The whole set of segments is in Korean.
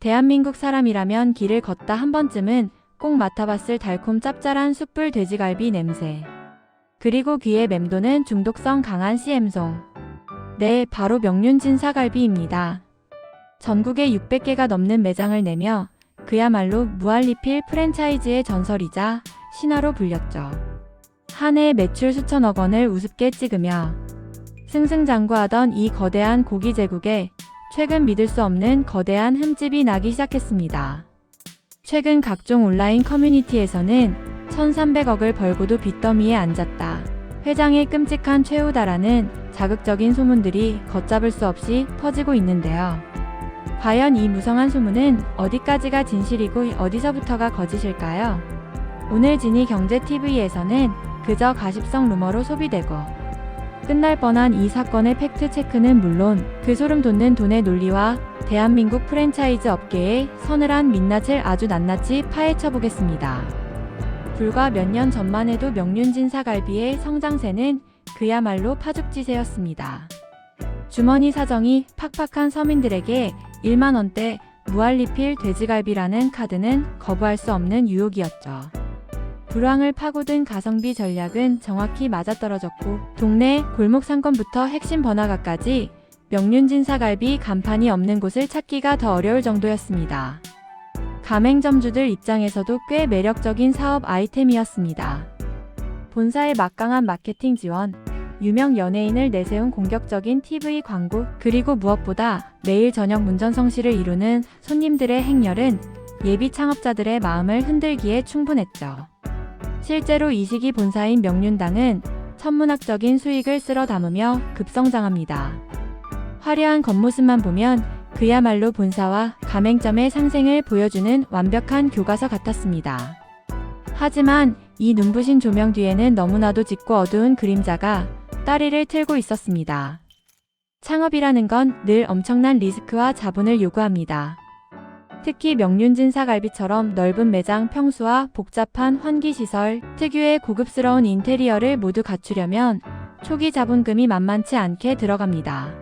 대한민국 사람이라면 길을 걷다 한 번쯤은 꼭 맡아봤을 달콤 짭짤한 숯불 돼지갈비 냄새. 그리고 귀에 맴도는 중독성 강한 CM송. 네, 바로 명륜진사갈비입니다. 전국에 600개가 넘는 매장을 내며 그야말로 무한리필 프랜차이즈의 전설이자 신화로 불렸죠. 한 해 매출 수천억 원을 우습게 찍으며 승승장구하던 이 거대한 고기 제국에 최근 믿을 수 없는 거대한 흠집이 나기 시작했습니다. 최근 각종 온라인 커뮤니티에서는 1,300억을 벌고도 빚더미에 앉았다. 회장의 끔찍한 최후다라는 자극적인 소문들이 걷잡을 수 없이 퍼지고 있는데요. 과연 이 무성한 소문은 어디까지가 진실이고 어디서부터가 거짓일까요? 오늘 진이경제TV에서는 그저 가십성 루머로 소비되고 끝날 뻔한 이 사건의 팩트체크는 물론 그 소름 돋는 돈의 논리와 대한민국 프랜차이즈 업계의 서늘한 민낯을 아주 낱낱이 파헤쳐보겠습니다. 불과 몇 년 전만 해도 명륜진사갈비의 성장세는 그야말로 파죽지세였습니다. 주머니 사정이 팍팍한 서민들에게 1만 원대 무한리필 돼지갈비라는 카드는 거부할 수 없는 유혹이었죠. 불황을 파고든 가성비 전략은 정확히 맞아떨어졌고 동네 골목 상권부터 핵심 번화가까지 명륜진사갈비 간판이 없는 곳을 찾기가 더 어려울 정도였습니다. 가맹점주들 입장에서도 꽤 매력적인 사업 아이템이었습니다. 본사의 막강한 마케팅 지원, 유명 연예인을 내세운 공격적인 TV 광고, 그리고 무엇보다 매일 저녁 문전성시를 이루는 손님들의 행렬은 예비 창업자들의 마음을 흔들기에 충분했죠. 실제로 이 시기 본사인 명륜당은 천문학적인 수익을 쓸어 담으며 급성장합니다. 화려한 겉모습만 보면 그야말로 본사와 가맹점의 상생을 보여주는 완벽한 교과서 같았습니다. 하지만 이 눈부신 조명 뒤에는 너무나도 짙고 어두운 그림자가 따리를 틀고 있었습니다. 창업이라는 건 늘 엄청난 리스크와 자본을 요구합니다. 특히 명륜진사갈비처럼 넓은 매장 평수와 복잡한 환기시설, 특유의 고급스러운 인테리어를 모두 갖추려면 초기 자본금이 만만치 않게 들어갑니다.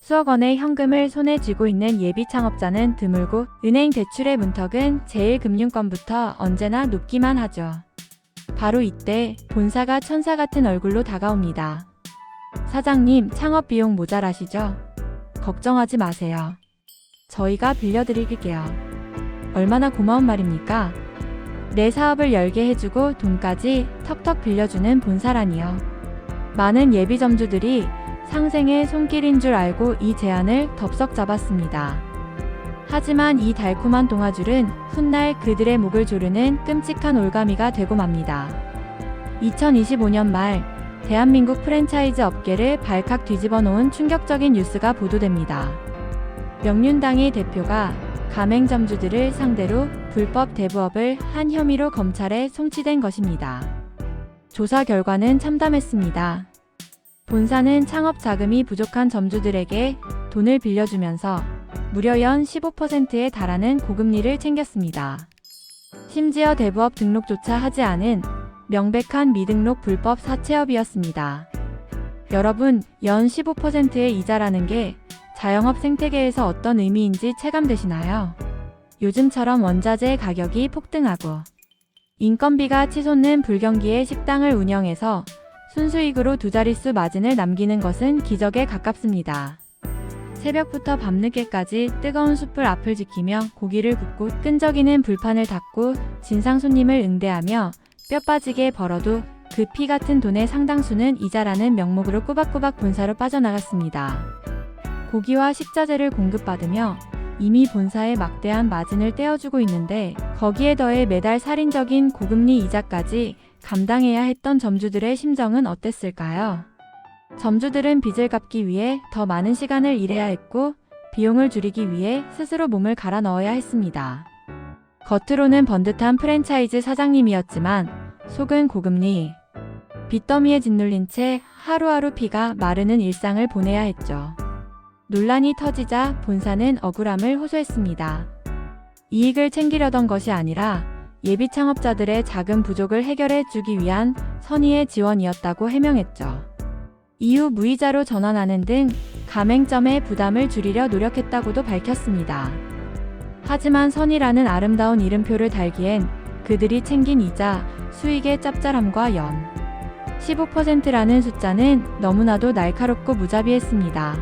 수억 원의 현금을 손에 쥐고 있는 예비 창업자는 드물고 은행 대출의 문턱은 제1금융권부터 언제나 높기만 하죠. 바로 이때 본사가 천사 같은 얼굴로 다가옵니다. 사장님, 창업 비용 모자라시죠? 걱정하지 마세요. 저희가 빌려드릴게요. 얼마나 고마운 말입니까? 내 사업을 열게 해주고 돈까지 턱턱 빌려주는 본사라니요. 많은 예비 점주들이 상생의 손길인 줄 알고 이 제안을 덥석 잡았습니다. 하지만 이 달콤한 동아줄은 훗날 그들의 목을 조르는 끔찍한 올가미가 되고 맙니다. 2025년 말 대한민국 프랜차이즈 업계를 발칵 뒤집어 놓은 충격적인 뉴스가 보도됩니다. 명륜당의 대표가 가맹점주들을 상대로 불법 대부업을 한 혐의로 검찰에 송치된 것입니다. 조사 결과는 참담했습니다. 본사는 창업 자금이 부족한 점주들에게 돈을 빌려주면서 무려 연 15%에 달하는 고금리를 챙겼습니다. 심지어 대부업 등록조차 하지 않은 명백한 미등록 불법 사채업이었습니다. 여러분, 연 15%의 이자라는 게 자영업 생태계에서 어떤 의미인지 체감되시나요? 요즘처럼 원자재 가격이 폭등하고 인건비가 치솟는 불경기에 식당을 운영해서 순수익으로 두 자릿수 마진을 남기는 것은 기적에 가깝습니다. 새벽부터 밤늦게까지 뜨거운 숯불 앞을 지키며 고기를 굽고 끈적이는 불판을 닦고 진상 손님을 응대하며 뼈 빠지게 벌어도 그 피 같은 돈의 상당수는 이자라는 명목으로 꼬박꼬박 본사로 빠져나갔습니다. 고기와 식자재를 공급받으며 이미 본사에 막대한 마진을 떼어주고 있는데 거기에 더해 매달 살인적인 고금리 이자까지 감당해야 했던 점주들의 심정은 어땠을까요? 점주들은 빚을 갚기 위해 더 많은 시간을 일해야 했고 비용을 줄이기 위해 스스로 몸을 갈아 넣어야 했습니다. 겉으로는 번듯한 프랜차이즈 사장님이었지만 속은 고금리, 빚더미에 짓눌린 채 하루하루 피가 마르는 일상을 보내야 했죠. 논란이 터지자 본사는 억울함을 호소했습니다. 이익을 챙기려던 것이 아니라 예비 창업자들의 자금 부족을 해결해 주기 위한 선의의 지원이었다고 해명했죠. 이후 무이자로 전환하는 등 가맹점의 부담을 줄이려 노력했다고도 밝혔습니다. 하지만 선이라는 아름다운 이름표를 달기엔 그들이 챙긴 이자, 수익의 짭짤함과 연 15%라는 숫자는 너무나도 날카롭고 무자비했습니다.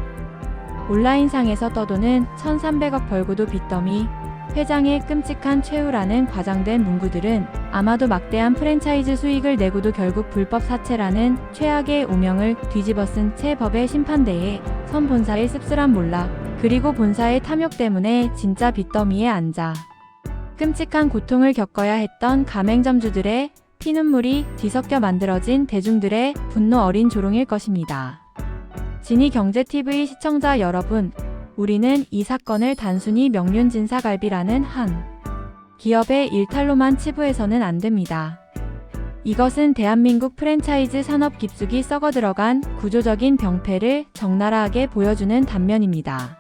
온라인상에서 떠도는 1,300억 벌고도 빚더미, 회장의 끔찍한 최후라는 과장된 문구들은 아마도 막대한 프랜차이즈 수익을 내고도 결국 불법 사채라는 최악의 오명을 뒤집어쓴 채 법의 심판대에 선 본사의 씁쓸한 몰락, 그리고 본사의 탐욕 때문에 진짜 빚더미에 앉아 끔찍한 고통을 겪어야 했던 가맹점주들의 피눈물이 뒤섞여 만들어진 대중들의 분노 어린 조롱일 것입니다. 진이경제TV 시청자 여러분, 우리는 이 사건을 단순히 명륜진사갈비라는 한 기업의 일탈로만 치부해서는 안 됩니다. 이것은 대한민국 프랜차이즈 산업 깊숙이 썩어들어간 구조적인 병폐를 적나라하게 보여주는 단면입니다.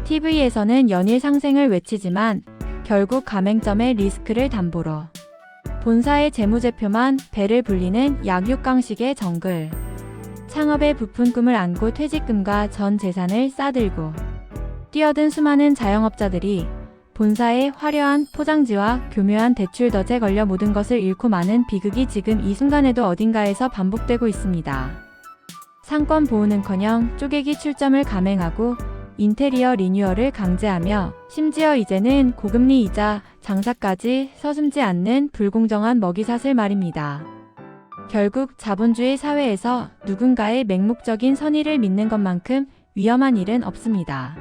TV에서는 연일 상생을 외치지만 결국 가맹점의 리스크를 담보로 본사의 재무제표만 배를 불리는 약육강식의 정글. 창업의 부푼 꿈을 안고 퇴직금과 전 재산을 싸들고 뛰어든 수많은 자영업자들이 본사의 화려한 포장지와 교묘한 대출 덫에 걸려 모든 것을 잃고 마는 비극이 지금 이 순간에도 어딘가에서 반복되고 있습니다. 상권 보호는커녕 쪼개기 출점을 감행하고 인테리어 리뉴얼을 강제하며 심지어 이제는 고금리 이자 장사까지 서슴지 않는 불공정한 먹이사슬 말입니다. 결국 자본주의 사회에서 누군가의 맹목적인 선의를 믿는 것만큼 위험한 일은 없습니다.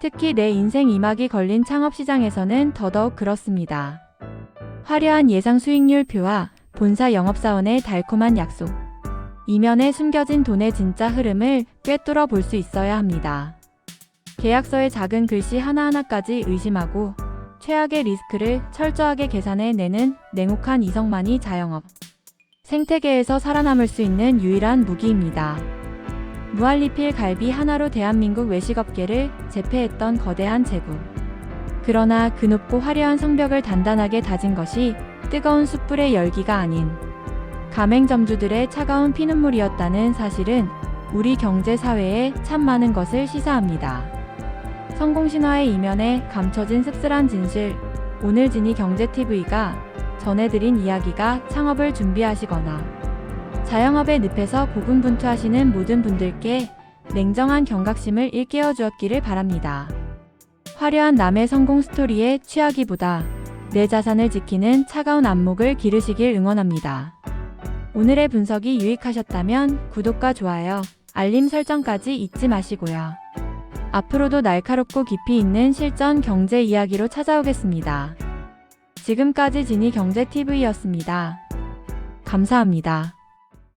특히 내 인생 이막이 걸린 창업시장에서는 더더욱 그렇습니다. 화려한 예상 수익률표와 본사 영업사원의 달콤한 약속, 이면에 숨겨진 돈의 진짜 흐름을 꿰뚫어 볼 수 있어야 합니다. 계약서의 작은 글씨 하나하나까지 의심하고 최악의 리스크를 철저하게 계산해 내는 냉혹한 이성만이 자영업 생태계에서 살아남을 수 있는 유일한 무기입니다. 무한리필 갈비 하나로 대한민국 외식업계를 제패했던 거대한 제국. 그러나 그 높고 화려한 성벽을 단단하게 다진 것이 뜨거운 숯불의 열기가 아닌 가맹점주들의 차가운 피눈물이었다는 사실은 우리 경제사회에 참 많은 것을 시사합니다. 성공신화의 이면에 감춰진 씁쓸한 진실, 오늘 진이경제TV가 전해드린 이야기가 창업을 준비하시거나 자영업의 늪에서 고군분투하시는 모든 분들께 냉정한 경각심을 일깨워 주었기를 바랍니다. 화려한 남의 성공 스토리에 취하기보다 내 자산을 지키는 차가운 안목을 기르시길 응원합니다. 오늘의 분석이 유익하셨다면 구독과 좋아요, 알림 설정까지 잊지 마시고요. 앞으로도 날카롭고 깊이 있는 실전 경제 이야기로 찾아오겠습니다. 지금까지 진이경제TV였습니다. 감사합니다.